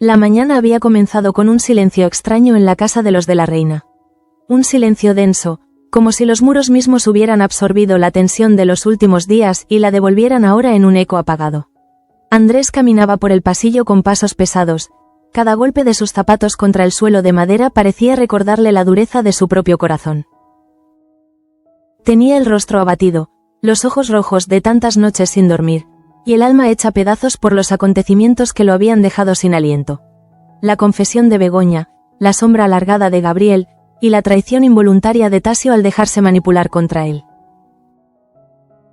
La mañana había comenzado con un silencio extraño en la casa de los de la reina. Un silencio denso, como si los muros mismos hubieran absorbido la tensión de los últimos días y la devolvieran ahora en un eco apagado. Andrés caminaba por el pasillo con pasos pesados. Cada golpe de sus zapatos contra el suelo de madera parecía recordarle la dureza de su propio corazón. Tenía el rostro abatido, los ojos rojos de tantas noches sin dormir, y el alma hecha pedazos por los acontecimientos que lo habían dejado sin aliento. La confesión de Begoña, la sombra alargada de Gabriel, y la traición involuntaria de Tasio al dejarse manipular contra él.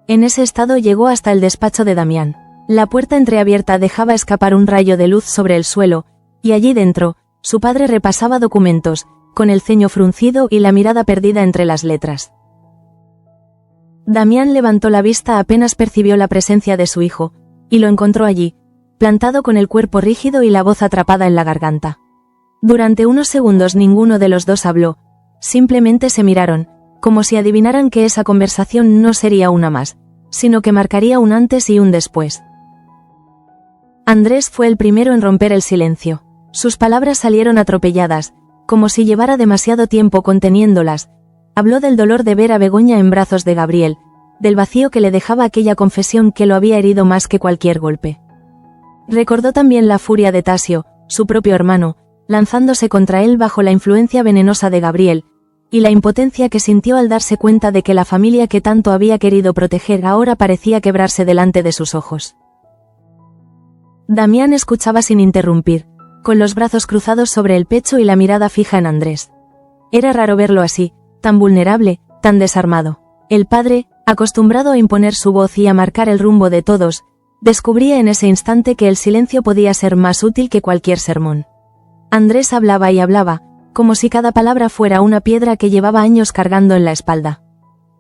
En ese estado llegó hasta el despacho de Damián. La puerta entreabierta dejaba escapar un rayo de luz sobre el suelo, y allí dentro, su padre repasaba documentos, con el ceño fruncido y la mirada perdida entre las letras. Damián levantó la vista apenas percibió la presencia de su hijo, y lo encontró allí, plantado con el cuerpo rígido y la voz atrapada en la garganta. Durante unos segundos ninguno de los dos habló, simplemente se miraron, como si adivinaran que esa conversación no sería una más, sino que marcaría un antes y un después. Andrés fue el primero en romper el silencio. Sus palabras salieron atropelladas, como si llevara demasiado tiempo conteniéndolas. Habló del dolor de ver a Begoña en brazos de Gabriel, del vacío que le dejaba aquella confesión que lo había herido más que cualquier golpe. Recordó también la furia de Tasio, su propio hermano, lanzándose contra él bajo la influencia venenosa de Gabriel, y la impotencia que sintió al darse cuenta de que la familia que tanto había querido proteger ahora parecía quebrarse delante de sus ojos. Damián escuchaba sin interrumpir, con los brazos cruzados sobre el pecho y la mirada fija en Andrés. Era raro verlo así, tan vulnerable, tan desarmado. El padre, acostumbrado a imponer su voz y a marcar el rumbo de todos, descubría en ese instante que el silencio podía ser más útil que cualquier sermón. Andrés hablaba y hablaba, como si cada palabra fuera una piedra que llevaba años cargando en la espalda.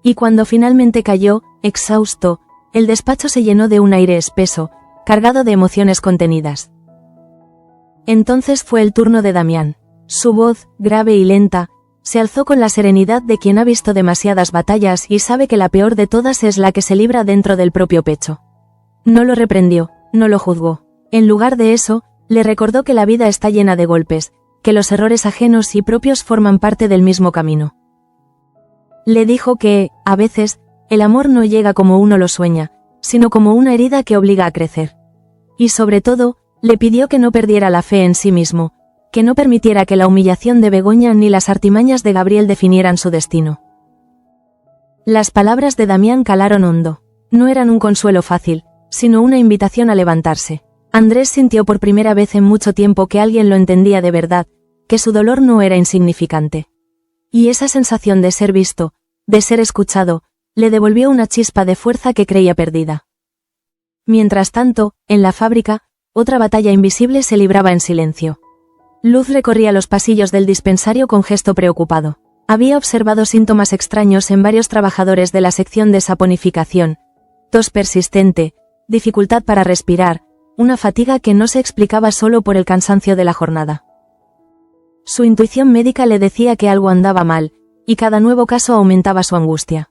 Y cuando finalmente cayó, exhausto, el despacho se llenó de un aire espeso, cargado de emociones contenidas. Entonces fue el turno de Damián. Su voz, grave y lenta, se alzó con la serenidad de quien ha visto demasiadas batallas y sabe que la peor de todas es la que se libra dentro del propio pecho. No lo reprendió, no lo juzgó. En lugar de eso, le recordó que la vida está llena de golpes, que los errores ajenos y propios forman parte del mismo camino. Le dijo que, a veces, el amor no llega como uno lo sueña, sino como una herida que obliga a crecer. Y sobre todo, le pidió que no perdiera la fe en sí mismo, que no permitiera que la humillación de Begoña ni las artimañas de Gabriel definieran su destino. Las palabras de Damián calaron hondo. No eran un consuelo fácil, sino una invitación a levantarse. Andrés sintió por primera vez en mucho tiempo que alguien lo entendía de verdad, que su dolor no era insignificante. Y esa sensación de ser visto, de ser escuchado, le devolvió una chispa de fuerza que creía perdida. Mientras tanto, en la fábrica, otra batalla invisible se libraba en silencio. Luz recorría los pasillos del dispensario con gesto preocupado. Había observado síntomas extraños en varios trabajadores de la sección de saponificación: tos persistente, dificultad para respirar, una fatiga que no se explicaba solo por el cansancio de la jornada. Su intuición médica le decía que algo andaba mal, y cada nuevo caso aumentaba su angustia.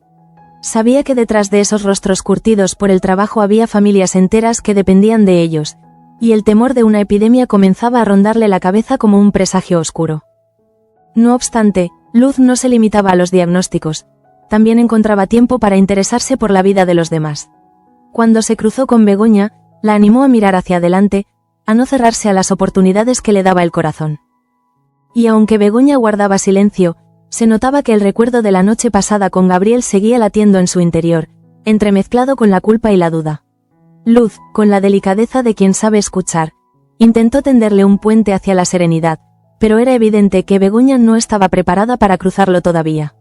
Sabía que detrás de esos rostros curtidos por el trabajo había familias enteras que dependían de ellos, y el temor de una epidemia comenzaba a rondarle la cabeza como un presagio oscuro. No obstante, Luz no se limitaba a los diagnósticos, también encontraba tiempo para interesarse por la vida de los demás. Cuando se cruzó con Begoña, la animó a mirar hacia adelante, a no cerrarse a las oportunidades que le daba el corazón. Y aunque Begoña guardaba silencio, se notaba que el recuerdo de la noche pasada con Gabriel seguía latiendo en su interior, entremezclado con la culpa y la duda. Luz, con la delicadeza de quien sabe escuchar, intentó tenderle un puente hacia la serenidad, pero era evidente que Begoña no estaba preparada para cruzarlo todavía.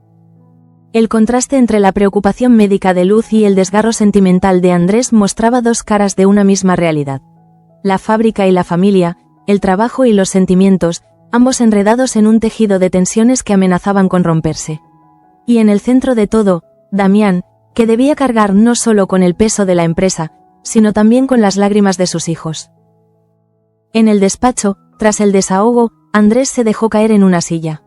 El contraste entre la preocupación médica de Luz y el desgarro sentimental de Andrés mostraba dos caras de una misma realidad. La fábrica y la familia, el trabajo y los sentimientos, ambos enredados en un tejido de tensiones que amenazaban con romperse. Y en el centro de todo, Damián, que debía cargar no solo con el peso de la empresa, sino también con las lágrimas de sus hijos. En el despacho, tras el desahogo, Andrés se dejó caer en una silla.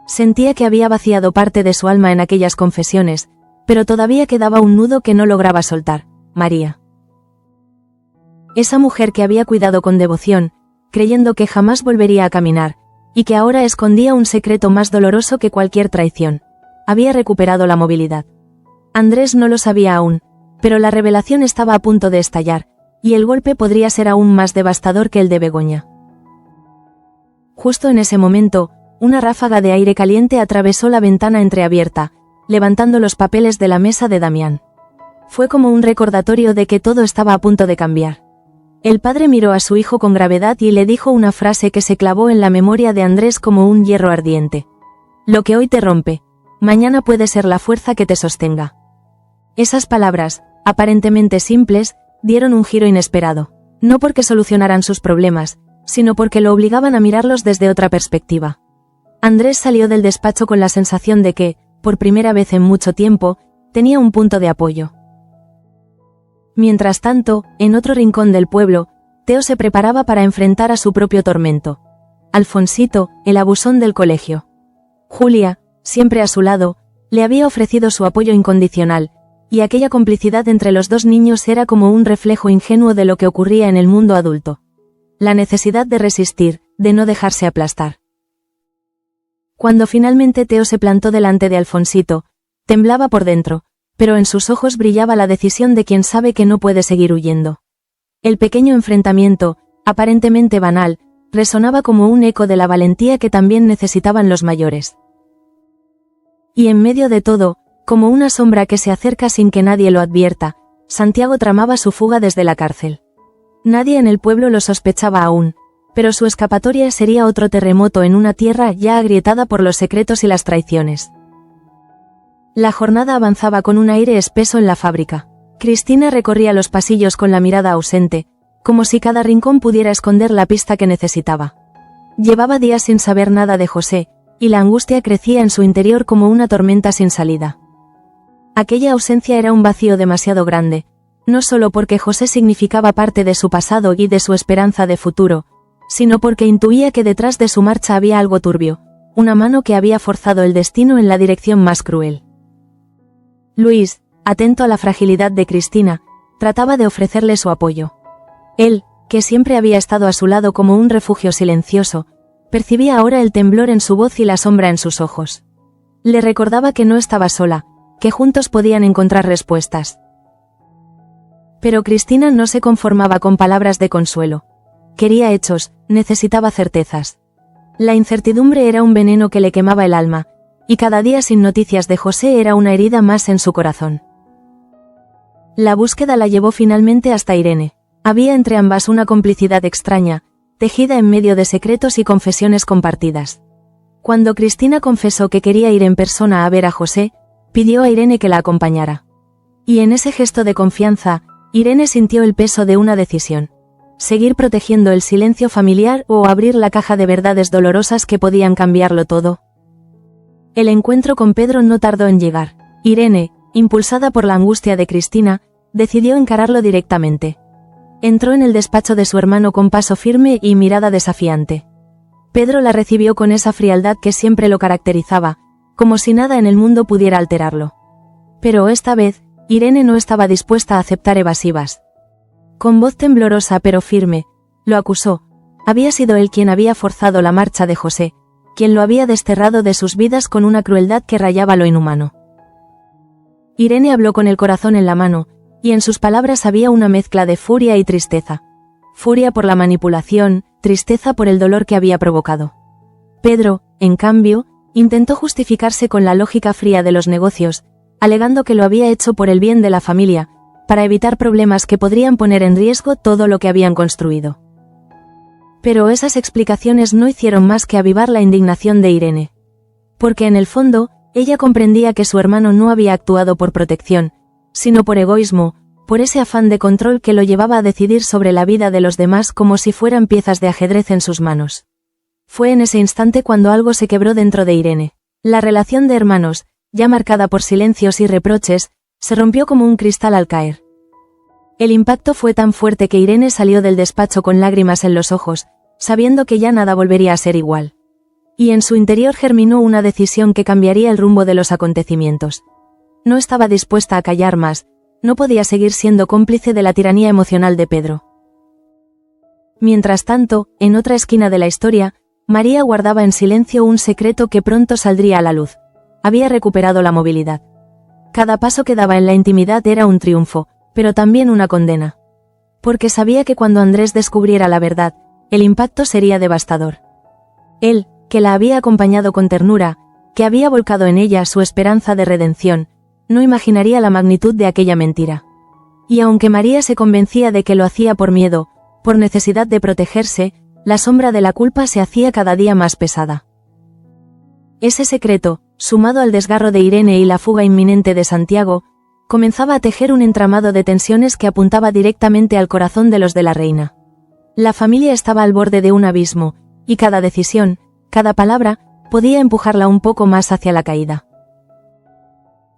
Sentía que había vaciado parte de su alma en aquellas confesiones, pero todavía quedaba un nudo que no lograba soltar: María. Esa mujer que había cuidado con devoción, creyendo que jamás volvería a caminar, y que ahora escondía un secreto más doloroso que cualquier traición. Había recuperado la movilidad. Andrés no lo sabía aún, pero la revelación estaba a punto de estallar, y el golpe podría ser aún más devastador que el de Begoña. Justo en ese momento, una ráfaga de aire caliente atravesó la ventana entreabierta, levantando los papeles de la mesa de Damián. Fue como un recordatorio de que todo estaba a punto de cambiar. El padre miró a su hijo con gravedad y le dijo una frase que se clavó en la memoria de Andrés como un hierro ardiente. Lo que hoy te rompe, mañana puede ser la fuerza que te sostenga. Esas palabras, aparentemente simples, dieron un giro inesperado. No porque solucionaran sus problemas, sino porque lo obligaban a mirarlos desde otra perspectiva. Andrés salió del despacho con la sensación de que, por primera vez en mucho tiempo, tenía un punto de apoyo. Mientras tanto, en otro rincón del pueblo, Teo se preparaba para enfrentar a su propio tormento. Alfonsito, el abusón del colegio. Julia, siempre a su lado, le había ofrecido su apoyo incondicional, y aquella complicidad entre los dos niños era como un reflejo ingenuo de lo que ocurría en el mundo adulto. La necesidad de resistir, de no dejarse aplastar. Cuando finalmente Teo se plantó delante de Alfonsito, temblaba por dentro, pero en sus ojos brillaba la decisión de quien sabe que no puede seguir huyendo. El pequeño enfrentamiento, aparentemente banal, resonaba como un eco de la valentía que también necesitaban los mayores. Y en medio de todo, como una sombra que se acerca sin que nadie lo advierta, Santiago tramaba su fuga desde la cárcel. Nadie en el pueblo lo sospechaba aún, pero su escapatoria sería otro terremoto en una tierra ya agrietada por los secretos y las traiciones. La jornada avanzaba con un aire espeso en la fábrica. Cristina recorría los pasillos con la mirada ausente, como si cada rincón pudiera esconder la pista que necesitaba. Llevaba días sin saber nada de José, y la angustia crecía en su interior como una tormenta sin salida. Aquella ausencia era un vacío demasiado grande, no solo porque José significaba parte de su pasado y de su esperanza de futuro, sino porque intuía que detrás de su marcha había algo turbio, una mano que había forzado el destino en la dirección más cruel. Luis, atento a la fragilidad de Cristina, trataba de ofrecerle su apoyo. Él, que siempre había estado a su lado como un refugio silencioso, percibía ahora el temblor en su voz y la sombra en sus ojos. Le recordaba que no estaba sola, que juntos podían encontrar respuestas. Pero Cristina no se conformaba con palabras de consuelo. Quería hechos, necesitaba certezas. La incertidumbre era un veneno que le quemaba el alma, y cada día sin noticias de José era una herida más en su corazón. La búsqueda la llevó finalmente hasta Irene. Había entre ambas una complicidad extraña, tejida en medio de secretos y confesiones compartidas. Cuando Cristina confesó que quería ir en persona a ver a José, pidió a Irene que la acompañara. Y en ese gesto de confianza, Irene sintió el peso de una decisión: seguir protegiendo el silencio familiar o abrir la caja de verdades dolorosas que podían cambiarlo todo. El encuentro con Pedro no tardó en llegar. Irene, impulsada por la angustia de Cristina, decidió encararlo directamente. Entró en el despacho de su hermano con paso firme y mirada desafiante. Pedro la recibió con esa frialdad que siempre lo caracterizaba, como si nada en el mundo pudiera alterarlo. Pero esta vez, Irene no estaba dispuesta a aceptar evasivas. Con voz temblorosa pero firme, lo acusó. Había sido él quien había forzado la marcha de José, quien lo había desterrado de sus vidas con una crueldad que rayaba lo inhumano. Irene habló con el corazón en la mano, y en sus palabras había una mezcla de furia y tristeza. Furia por la manipulación, tristeza por el dolor que había provocado. Pedro, en cambio, intentó justificarse con la lógica fría de los negocios, alegando que lo había hecho por el bien de la familia, para evitar problemas que podrían poner en riesgo todo lo que habían construido. Pero esas explicaciones no hicieron más que avivar la indignación de Irene. Porque en el fondo, ella comprendía que su hermano no había actuado por protección, sino por egoísmo, por ese afán de control que lo llevaba a decidir sobre la vida de los demás como si fueran piezas de ajedrez en sus manos. Fue en ese instante cuando algo se quebró dentro de Irene. La relación de hermanos, ya marcada por silencios y reproches, se rompió como un cristal al caer. El impacto fue tan fuerte que Irene salió del despacho con lágrimas en los ojos, sabiendo que ya nada volvería a ser igual. Y en su interior germinó una decisión que cambiaría el rumbo de los acontecimientos. No estaba dispuesta a callar más, no podía seguir siendo cómplice de la tiranía emocional de Pedro. Mientras tanto, en otra esquina de la historia, María guardaba en silencio un secreto que pronto saldría a la luz. Había recuperado la movilidad. Cada paso que daba en la intimidad era un triunfo, pero también una condena. Porque sabía que cuando Andrés descubriera la verdad, el impacto sería devastador. Él, que la había acompañado con ternura, que había volcado en ella su esperanza de redención, no imaginaría la magnitud de aquella mentira. Y aunque María se convencía de que lo hacía por miedo, por necesidad de protegerse, la sombra de la culpa se hacía cada día más pesada. Ese secreto, sumado al desgarro de Irene y la fuga inminente de Santiago, comenzaba a tejer un entramado de tensiones que apuntaba directamente al corazón de los de la reina. La familia estaba al borde de un abismo, y cada decisión, cada palabra, podía empujarla un poco más hacia la caída.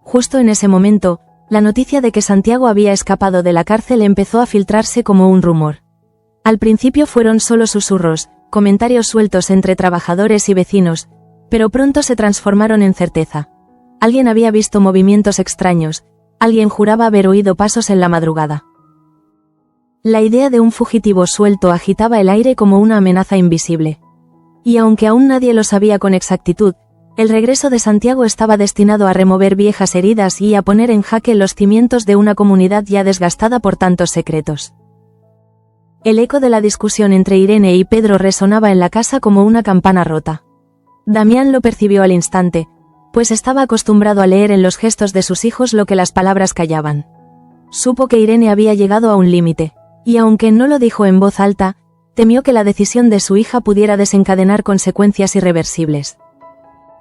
Justo en ese momento, la noticia de que Santiago había escapado de la cárcel empezó a filtrarse como un rumor. Al principio fueron solo susurros, comentarios sueltos entre trabajadores y vecinos, pero pronto se transformaron en certeza. Alguien había visto movimientos extraños, alguien juraba haber oído pasos en la madrugada. La idea de un fugitivo suelto agitaba el aire como una amenaza invisible. Y aunque aún nadie lo sabía con exactitud, el regreso de Santiago estaba destinado a remover viejas heridas y a poner en jaque los cimientos de una comunidad ya desgastada por tantos secretos. El eco de la discusión entre Irene y Pedro resonaba en la casa como una campana rota. Damián lo percibió al instante, pues estaba acostumbrado a leer en los gestos de sus hijos lo que las palabras callaban. Supo que Irene había llegado a un límite, y aunque no lo dijo en voz alta, temió que la decisión de su hija pudiera desencadenar consecuencias irreversibles.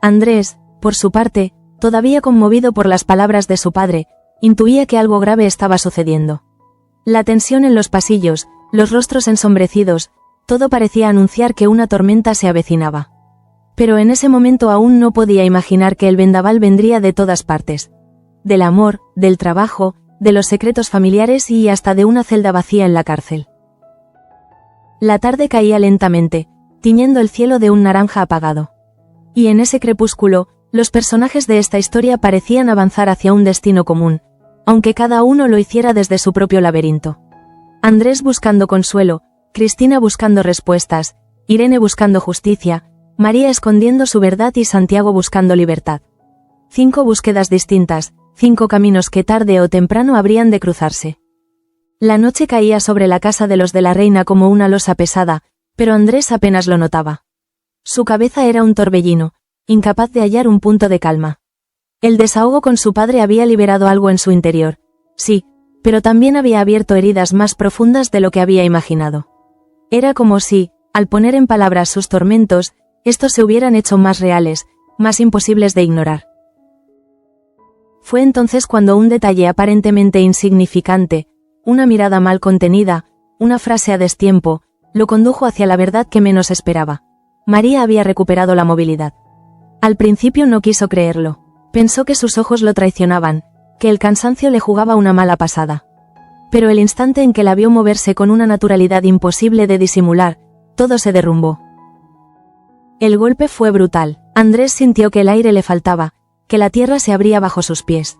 Andrés, por su parte, todavía conmovido por las palabras de su padre, intuía que algo grave estaba sucediendo. La tensión en los pasillos, los rostros ensombrecidos, todo parecía anunciar que una tormenta se avecinaba. Pero en ese momento aún no podía imaginar que el vendaval vendría de todas partes. Del amor, del trabajo, de los secretos familiares y hasta de una celda vacía en la cárcel. La tarde caía lentamente, tiñendo el cielo de un naranja apagado. Y en ese crepúsculo, los personajes de esta historia parecían avanzar hacia un destino común, aunque cada uno lo hiciera desde su propio laberinto. Andrés buscando consuelo, Cristina buscando respuestas, Irene buscando justicia, María escondiendo su verdad y Santiago buscando libertad. 5 búsquedas distintas, 5 caminos que tarde o temprano habrían de cruzarse. La noche caía sobre la casa de los de la reina como una losa pesada, pero Andrés apenas lo notaba. Su cabeza era un torbellino, incapaz de hallar un punto de calma. El desahogo con su padre había liberado algo en su interior, sí, pero también había abierto heridas más profundas de lo que había imaginado. Era como si, al poner en palabras sus tormentos, estos se hubieran hecho más reales, más imposibles de ignorar. Fue entonces cuando un detalle aparentemente insignificante, una mirada mal contenida, una frase a destiempo, lo condujo hacia la verdad que menos esperaba. María había recuperado la movilidad. Al principio no quiso creerlo. Pensó que sus ojos lo traicionaban, que el cansancio le jugaba una mala pasada. Pero el instante en que la vio moverse con una naturalidad imposible de disimular, todo se derrumbó. El golpe fue brutal. Andrés sintió que el aire le faltaba, que la tierra se abría bajo sus pies.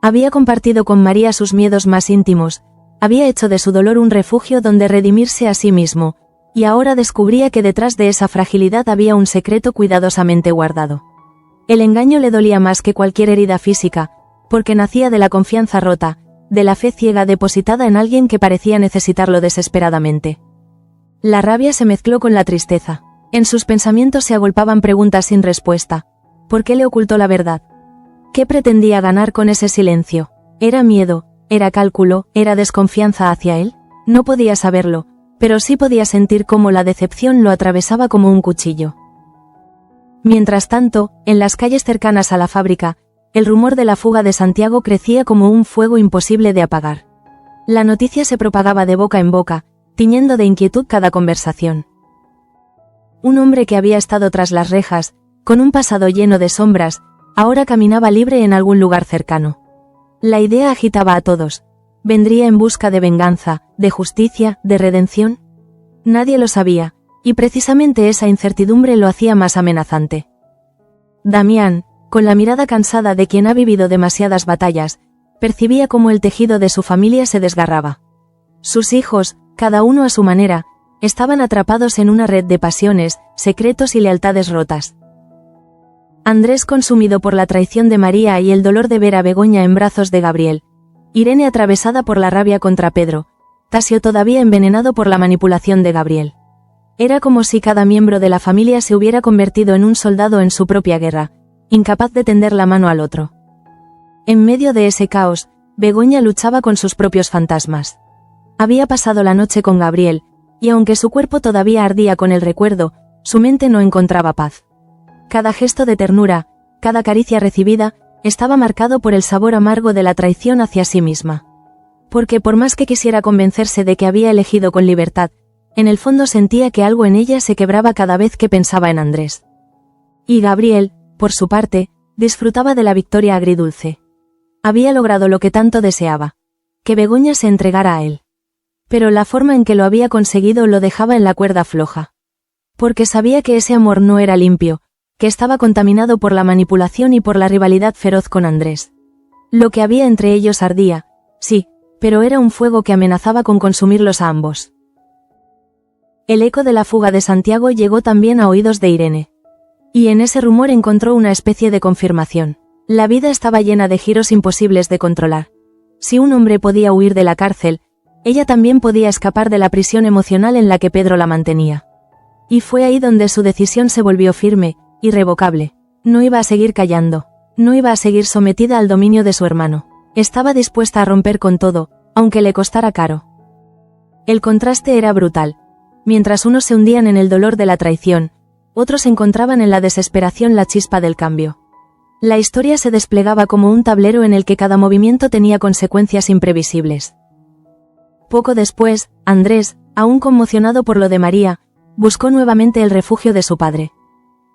Había compartido con María sus miedos más íntimos, había hecho de su dolor un refugio donde redimirse a sí mismo, y ahora descubría que detrás de esa fragilidad había un secreto cuidadosamente guardado. El engaño le dolía más que cualquier herida física, porque nacía de la confianza rota, de la fe ciega depositada en alguien que parecía necesitarlo desesperadamente. La rabia se mezcló con la tristeza. En sus pensamientos se agolpaban preguntas sin respuesta. ¿Por qué le ocultó la verdad? ¿Qué pretendía ganar con ese silencio? ¿Era miedo? ¿Era cálculo? ¿Era desconfianza hacia él? No podía saberlo, pero sí podía sentir cómo la decepción lo atravesaba como un cuchillo. Mientras tanto, en las calles cercanas a la fábrica, el rumor de la fuga de Santiago crecía como un fuego imposible de apagar. La noticia se propagaba de boca en boca, tiñendo de inquietud cada conversación. Un hombre que había estado tras las rejas, con un pasado lleno de sombras, ahora caminaba libre en algún lugar cercano. La idea agitaba a todos. ¿Vendría en busca de venganza, de justicia, de redención? Nadie lo sabía, y precisamente esa incertidumbre lo hacía más amenazante. Damián, con la mirada cansada de quien ha vivido demasiadas batallas, percibía cómo el tejido de su familia se desgarraba. Sus hijos, cada uno a su manera, estaban atrapados en una red de pasiones, secretos y lealtades rotas. Andrés consumido por la traición de María y el dolor de ver a Begoña en brazos de Gabriel. Irene atravesada por la rabia contra Pedro. Tasio todavía envenenado por la manipulación de Gabriel. Era como si cada miembro de la familia se hubiera convertido en un soldado en su propia guerra, incapaz de tender la mano al otro. En medio de ese caos, Begoña luchaba con sus propios fantasmas. Había pasado la noche con Gabriel, y aunque su cuerpo todavía ardía con el recuerdo, su mente no encontraba paz. Cada gesto de ternura, cada caricia recibida, estaba marcado por el sabor amargo de la traición hacia sí misma. Porque por más que quisiera convencerse de que había elegido con libertad, en el fondo sentía que algo en ella se quebraba cada vez que pensaba en Andrés. Y Gabriel, por su parte, disfrutaba de la victoria agridulce. Había logrado lo que tanto deseaba, que Begoña se entregara a él. Pero la forma en que lo había conseguido lo dejaba en la cuerda floja. Porque sabía que ese amor no era limpio, que estaba contaminado por la manipulación y por la rivalidad feroz con Andrés. Lo que había entre ellos ardía, sí, pero era un fuego que amenazaba con consumirlos a ambos. El eco de la fuga de Santiago llegó también a oídos de Irene. Y en ese rumor encontró una especie de confirmación. La vida estaba llena de giros imposibles de controlar. Si un hombre podía huir de la cárcel, ella también podía escapar de la prisión emocional en la que Pedro la mantenía. Y fue ahí donde su decisión se volvió firme, irrevocable. No iba a seguir callando. No iba a seguir sometida al dominio de su hermano. Estaba dispuesta a romper con todo, aunque le costara caro. El contraste era brutal. Mientras unos se hundían en el dolor de la traición, otros encontraban en la desesperación la chispa del cambio. La historia se desplegaba como un tablero en el que cada movimiento tenía consecuencias imprevisibles. Poco después, Andrés, aún conmocionado por lo de María, buscó nuevamente el refugio de su padre.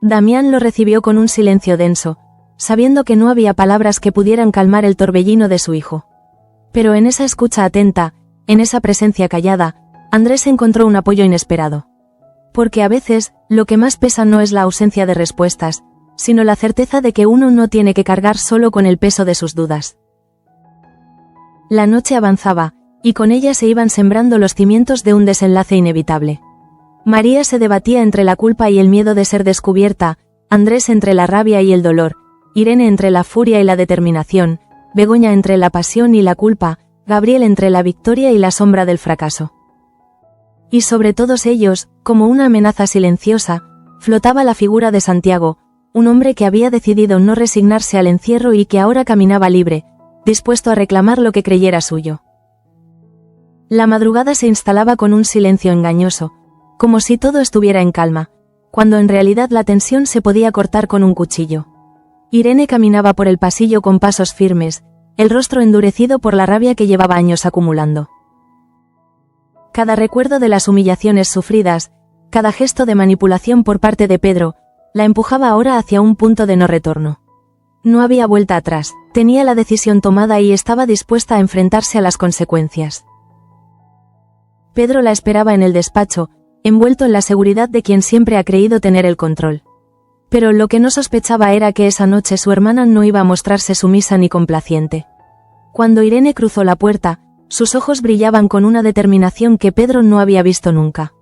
Damián lo recibió con un silencio denso, sabiendo que no había palabras que pudieran calmar el torbellino de su hijo. Pero en esa escucha atenta, en esa presencia callada, Andrés encontró un apoyo inesperado. Porque a veces, lo que más pesa no es la ausencia de respuestas, sino la certeza de que uno no tiene que cargar solo con el peso de sus dudas. La noche avanzaba, y con ella se iban sembrando los cimientos de un desenlace inevitable. María se debatía entre la culpa y el miedo de ser descubierta, Andrés entre la rabia y el dolor, Irene entre la furia y la determinación, Begoña entre la pasión y la culpa, Gabriel entre la victoria y la sombra del fracaso. Y sobre todos ellos, como una amenaza silenciosa, flotaba la figura de Santiago, un hombre que había decidido no resignarse al encierro y que ahora caminaba libre, dispuesto a reclamar lo que creyera suyo. La madrugada se instalaba con un silencio engañoso, como si todo estuviera en calma, cuando en realidad la tensión se podía cortar con un cuchillo. Irene caminaba por el pasillo con pasos firmes, el rostro endurecido por la rabia que llevaba años acumulando. Cada recuerdo de las humillaciones sufridas, cada gesto de manipulación por parte de Pedro, la empujaba ahora hacia un punto de no retorno. No había vuelta atrás, tenía la decisión tomada y estaba dispuesta a enfrentarse a las consecuencias. Pedro la esperaba en el despacho, envuelto en la seguridad de quien siempre ha creído tener el control. Pero lo que no sospechaba era que esa noche su hermana no iba a mostrarse sumisa ni complaciente. Cuando Irene cruzó la puerta, sus ojos brillaban con una determinación que Pedro no había visto nunca.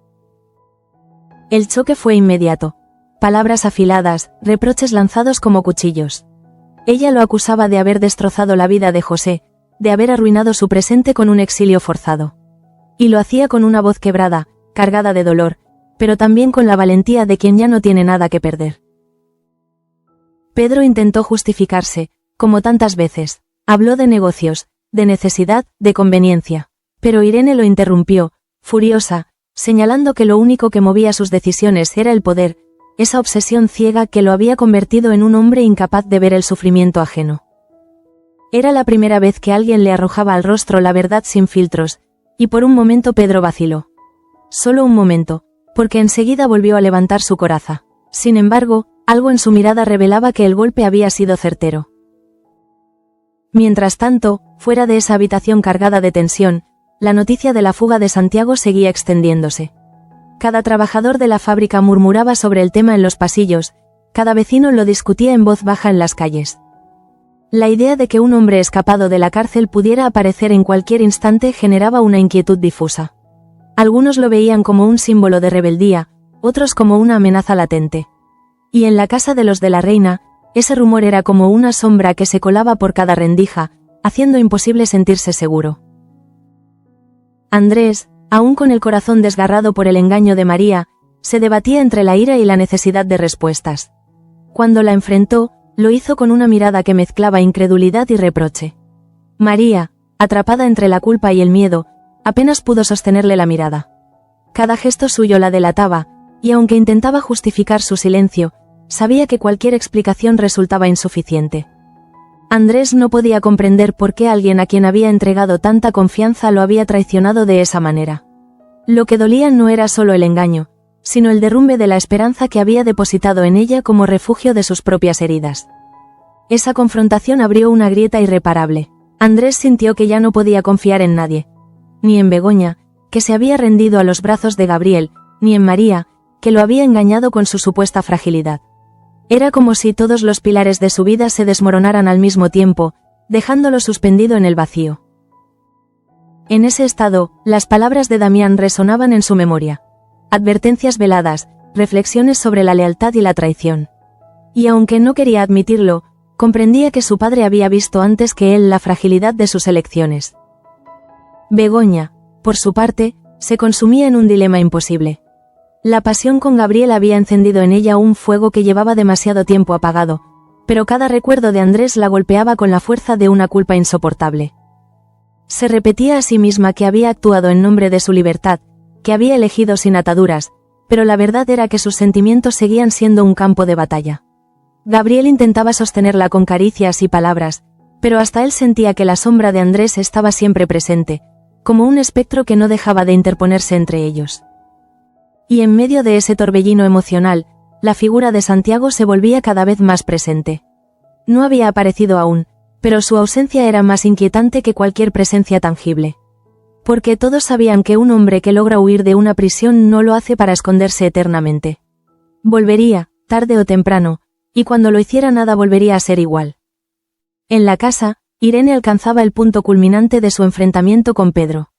El choque fue inmediato. Palabras afiladas, reproches lanzados como cuchillos. Ella lo acusaba de haber destrozado la vida de José, de haber arruinado su presente con un exilio forzado. Y lo hacía con una voz quebrada, cargada de dolor, pero también con la valentía de quien ya no tiene nada que perder. Pedro intentó justificarse, como tantas veces. Habló de negocios, de necesidad, de conveniencia. Pero Irene lo interrumpió, furiosa, señalando que lo único que movía sus decisiones era el poder, esa obsesión ciega que lo había convertido en un hombre incapaz de ver el sufrimiento ajeno. Era la primera vez que alguien le arrojaba al rostro la verdad sin filtros, y por un momento Pedro vaciló. Solo un momento, porque enseguida volvió a levantar su coraza. Sin embargo, algo en su mirada revelaba que el golpe había sido certero. Mientras tanto, fuera de esa habitación cargada de tensión, la noticia de la fuga de Santiago seguía extendiéndose. Cada trabajador de la fábrica murmuraba sobre el tema en los pasillos, cada vecino lo discutía en voz baja en las calles. La idea de que un hombre escapado de la cárcel pudiera aparecer en cualquier instante generaba una inquietud difusa. Algunos lo veían como un símbolo de rebeldía, otros como una amenaza latente. Y en la casa de los de la reina, ese rumor era como una sombra que se colaba por cada rendija, haciendo imposible sentirse seguro. Andrés, aún con el corazón desgarrado por el engaño de María, se debatía entre la ira y la necesidad de respuestas. Cuando la enfrentó, lo hizo con una mirada que mezclaba incredulidad y reproche. María, atrapada entre la culpa y el miedo, apenas pudo sostenerle la mirada. Cada gesto suyo la delataba, y aunque intentaba justificar su silencio, sabía que cualquier explicación resultaba insuficiente. Andrés no podía comprender por qué alguien a quien había entregado tanta confianza lo había traicionado de esa manera. Lo que dolía no era solo el engaño, sino el derrumbe de la esperanza que había depositado en ella como refugio de sus propias heridas. Esa confrontación abrió una grieta irreparable. Andrés sintió que ya no podía confiar en nadie. Ni en Begoña, que se había rendido a los brazos de Gabriel, ni en María, que lo había engañado con su supuesta fragilidad. Era como si todos los pilares de su vida se desmoronaran al mismo tiempo, dejándolo suspendido en el vacío. En ese estado, las palabras de Damián resonaban en su memoria. Advertencias veladas, reflexiones sobre la lealtad y la traición. Y aunque no quería admitirlo, comprendía que su padre había visto antes que él la fragilidad de sus elecciones. Begoña, por su parte, se consumía en un dilema imposible. La pasión con Gabriel había encendido en ella un fuego que llevaba demasiado tiempo apagado, pero cada recuerdo de Andrés la golpeaba con la fuerza de una culpa insoportable. Se repetía a sí misma que había actuado en nombre de su libertad, que había elegido sin ataduras, pero la verdad era que sus sentimientos seguían siendo un campo de batalla. Gabriel intentaba sostenerla con caricias y palabras, pero hasta él sentía que la sombra de Andrés estaba siempre presente, como un espectro que no dejaba de interponerse entre ellos. Y en medio de ese torbellino emocional, la figura de Santiago se volvía cada vez más presente. No había aparecido aún, pero su ausencia era más inquietante que cualquier presencia tangible. Porque todos sabían que un hombre que logra huir de una prisión no lo hace para esconderse eternamente. Volvería, tarde o temprano, y cuando lo hiciera nada volvería a ser igual. En la casa, Irene alcanzaba el punto culminante de su enfrentamiento con Pedro.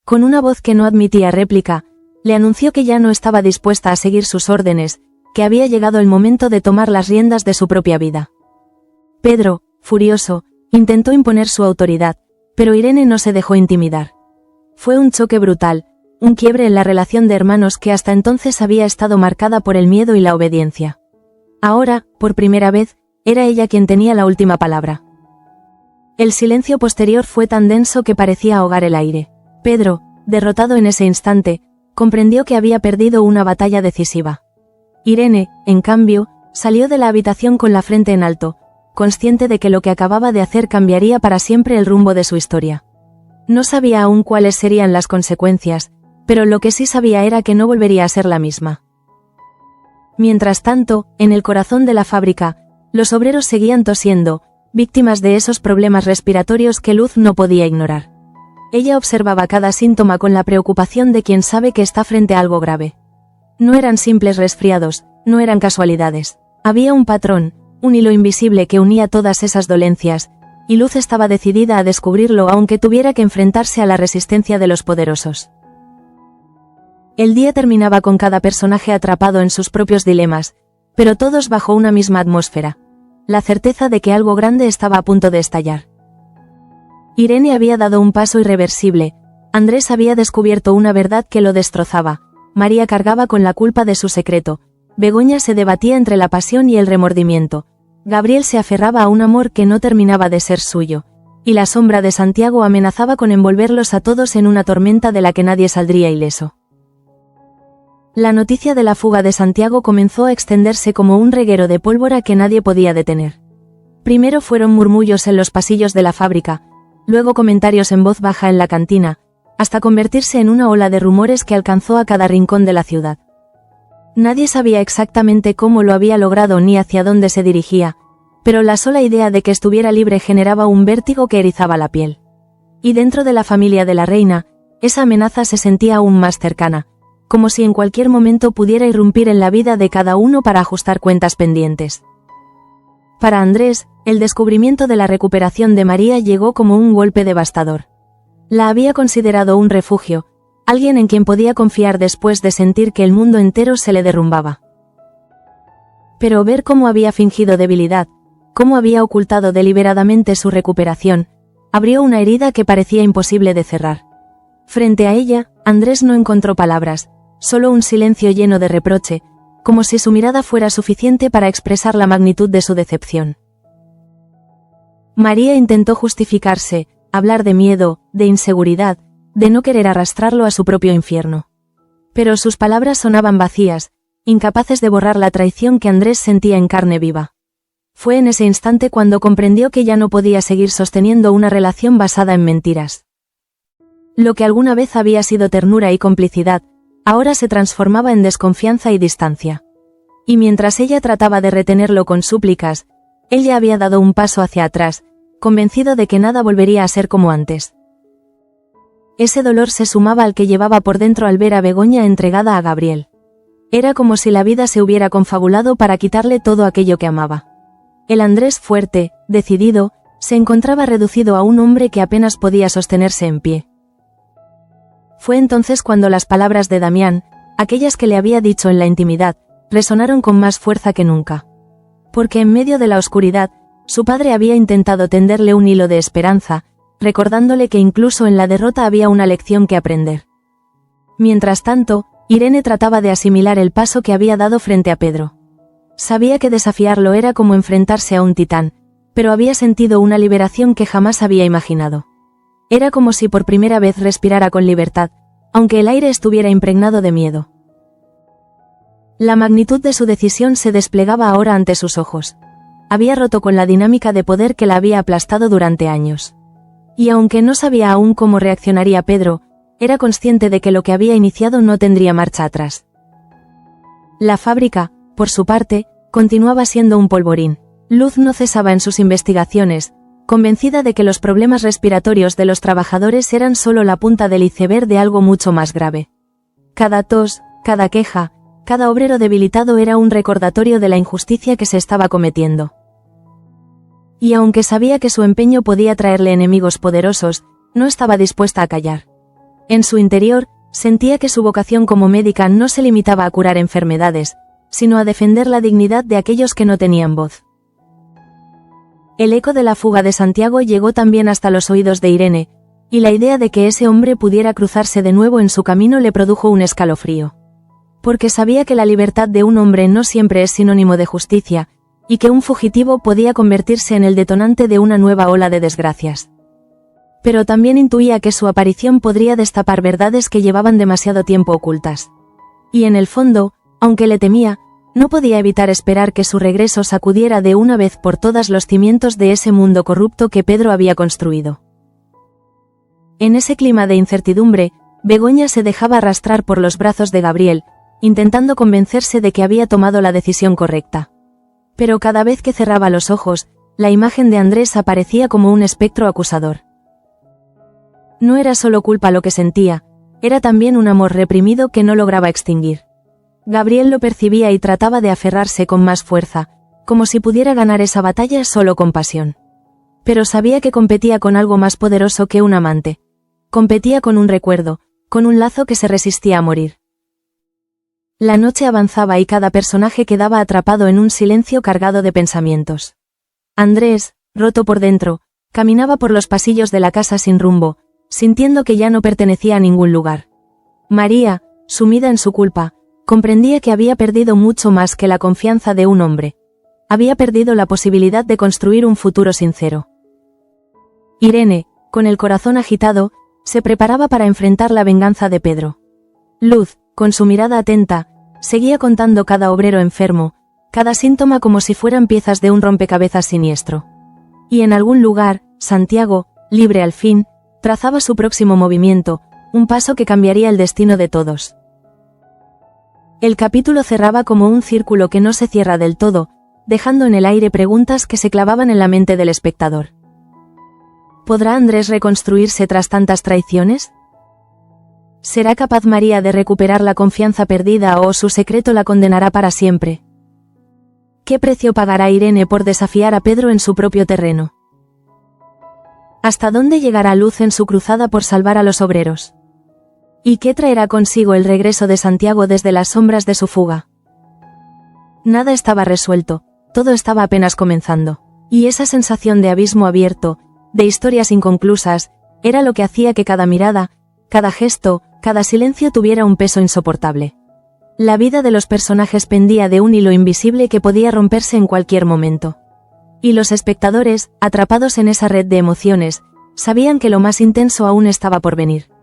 Con una voz que no admitía réplica, le anunció que ya no estaba dispuesta a seguir sus órdenes, que había llegado el momento de tomar las riendas de su propia vida. Pedro, furioso, intentó imponer su autoridad, pero Irene no se dejó intimidar. Fue un choque brutal, un quiebre en la relación de hermanos que hasta entonces había estado marcada por el miedo y la obediencia. Ahora, por primera vez, era ella quien tenía la última palabra. El silencio posterior fue tan denso que parecía ahogar el aire. Pedro, derrotado en ese instante, comprendió que había perdido una batalla decisiva. Irene, en cambio, salió de la habitación con la frente en alto, consciente de que lo que acababa de hacer cambiaría para siempre el rumbo de su historia. No sabía aún cuáles serían las consecuencias, pero lo que sí sabía era que no volvería a ser la misma. Mientras tanto, en el corazón de la fábrica, los obreros seguían tosiendo, víctimas de esos problemas respiratorios que Luz no podía ignorar. Ella observaba cada síntoma con la preocupación de quien sabe que está frente a algo grave. No eran simples resfriados, no eran casualidades. Había un patrón, un hilo invisible que unía todas esas dolencias, y Luz estaba decidida a descubrirlo aunque tuviera que enfrentarse a la resistencia de los poderosos. El día terminaba con cada personaje atrapado en sus propios dilemas, pero todos bajo una misma atmósfera. La certeza de que algo grande estaba a punto de estallar. Irene había dado un paso irreversible, Andrés había descubierto una verdad que lo destrozaba, María cargaba con la culpa de su secreto, Begoña se debatía entre la pasión y el remordimiento, Gabriel se aferraba a un amor que no terminaba de ser suyo, y la sombra de Santiago amenazaba con envolverlos a todos en una tormenta de la que nadie saldría ileso. La noticia de la fuga de Santiago comenzó a extenderse como un reguero de pólvora que nadie podía detener. Primero fueron murmullos en los pasillos de la fábrica, luego comentarios en voz baja en la cantina, hasta convertirse en una ola de rumores que alcanzó a cada rincón de la ciudad. Nadie sabía exactamente cómo lo había logrado ni hacia dónde se dirigía, pero la sola idea de que estuviera libre generaba un vértigo que erizaba la piel. Y dentro de la familia de la reina, esa amenaza se sentía aún más cercana, como si en cualquier momento pudiera irrumpir en la vida de cada uno para ajustar cuentas pendientes. Para Andrés, el descubrimiento de la recuperación de María llegó como un golpe devastador. La había considerado un refugio, alguien en quien podía confiar después de sentir que el mundo entero se le derrumbaba. Pero ver cómo había fingido debilidad, cómo había ocultado deliberadamente su recuperación, abrió una herida que parecía imposible de cerrar. Frente a ella, Andrés no encontró palabras, solo un silencio lleno de reproche, como si su mirada fuera suficiente para expresar la magnitud de su decepción. María intentó justificarse, hablar de miedo, de inseguridad, de no querer arrastrarlo a su propio infierno. Pero sus palabras sonaban vacías, incapaces de borrar la traición que Andrés sentía en carne viva. Fue en ese instante cuando comprendió que ya no podía seguir sosteniendo una relación basada en mentiras. Lo que alguna vez había sido ternura y complicidad, ahora se transformaba en desconfianza y distancia. Y mientras ella trataba de retenerlo con súplicas, él ya había dado un paso hacia atrás, convencido de que nada volvería a ser como antes. Ese dolor se sumaba al que llevaba por dentro al ver a Begoña entregada a Gabriel. Era como si la vida se hubiera confabulado para quitarle todo aquello que amaba. El Andrés fuerte, decidido, se encontraba reducido a un hombre que apenas podía sostenerse en pie. Fue entonces cuando las palabras de Damián, aquellas que le había dicho en la intimidad, resonaron con más fuerza que nunca. Porque en medio de la oscuridad, su padre había intentado tenderle un hilo de esperanza, recordándole que incluso en la derrota había una lección que aprender. Mientras tanto, Irene trataba de asimilar el paso que había dado frente a Pedro. Sabía que desafiarlo era como enfrentarse a un titán, pero había sentido una liberación que jamás había imaginado. Era como si por primera vez respirara con libertad, aunque el aire estuviera impregnado de miedo. La magnitud de su decisión se desplegaba ahora ante sus ojos. Había roto con la dinámica de poder que la había aplastado durante años. Y aunque no sabía aún cómo reaccionaría Pedro, era consciente de que lo que había iniciado no tendría marcha atrás. La fábrica, por su parte, continuaba siendo un polvorín. Luz no cesaba en sus investigaciones, convencida de que los problemas respiratorios de los trabajadores eran solo la punta del iceberg de algo mucho más grave. Cada tos, cada queja, cada obrero debilitado era un recordatorio de la injusticia que se estaba cometiendo. Y aunque sabía que su empeño podía traerle enemigos poderosos, no estaba dispuesta a callar. En su interior, sentía que su vocación como médica no se limitaba a curar enfermedades, sino a defender la dignidad de aquellos que no tenían voz. El eco de la fuga de Santiago llegó también hasta los oídos de Irene, y la idea de que ese hombre pudiera cruzarse de nuevo en su camino le produjo un escalofrío. Porque sabía que la libertad de un hombre no siempre es sinónimo de justicia, y que un fugitivo podía convertirse en el detonante de una nueva ola de desgracias. Pero también intuía que su aparición podría destapar verdades que llevaban demasiado tiempo ocultas. Y en el fondo, aunque le temía, no podía evitar esperar que su regreso sacudiera de una vez por todas los cimientos de ese mundo corrupto que Pedro había construido. En ese clima de incertidumbre, Begoña se dejaba arrastrar por los brazos de Gabriel, intentando convencerse de que había tomado la decisión correcta. Pero cada vez que cerraba los ojos, la imagen de Andrés aparecía como un espectro acusador. No era solo culpa lo que sentía, era también un amor reprimido que no lograba extinguir. Gabriel lo percibía y trataba de aferrarse con más fuerza, como si pudiera ganar esa batalla solo con pasión. Pero sabía que competía con algo más poderoso que un amante. Competía con un recuerdo, con un lazo que se resistía a morir. La noche avanzaba y cada personaje quedaba atrapado en un silencio cargado de pensamientos. Andrés, roto por dentro, caminaba por los pasillos de la casa sin rumbo, sintiendo que ya no pertenecía a ningún lugar. María, sumida en su culpa, comprendía que había perdido mucho más que la confianza de un hombre. Había perdido la posibilidad de construir un futuro sincero. Irene, con el corazón agitado, se preparaba para enfrentar la venganza de Pedro. Luz, con su mirada atenta, seguía contando cada obrero enfermo, cada síntoma como si fueran piezas de un rompecabezas siniestro. Y en algún lugar, Santiago, libre al fin, trazaba su próximo movimiento, un paso que cambiaría el destino de todos. El capítulo cerraba como un círculo que no se cierra del todo, dejando en el aire preguntas que se clavaban en la mente del espectador. ¿Podrá Andrés reconstruirse tras tantas traiciones? ¿Será capaz María de recuperar la confianza perdida o su secreto la condenará para siempre? ¿Qué precio pagará Irene por desafiar a Pedro en su propio terreno? ¿Hasta dónde llegará Luz en su cruzada por salvar a los obreros? ¿Y qué traerá consigo el regreso de Santiago desde las sombras de su fuga? Nada estaba resuelto, todo estaba apenas comenzando. Y esa sensación de abismo abierto, de historias inconclusas, era lo que hacía que cada mirada, cada gesto, cada silencio tuviera un peso insoportable. La vida de los personajes pendía de un hilo invisible que podía romperse en cualquier momento. Y los espectadores, atrapados en esa red de emociones, sabían que lo más intenso aún estaba por venir.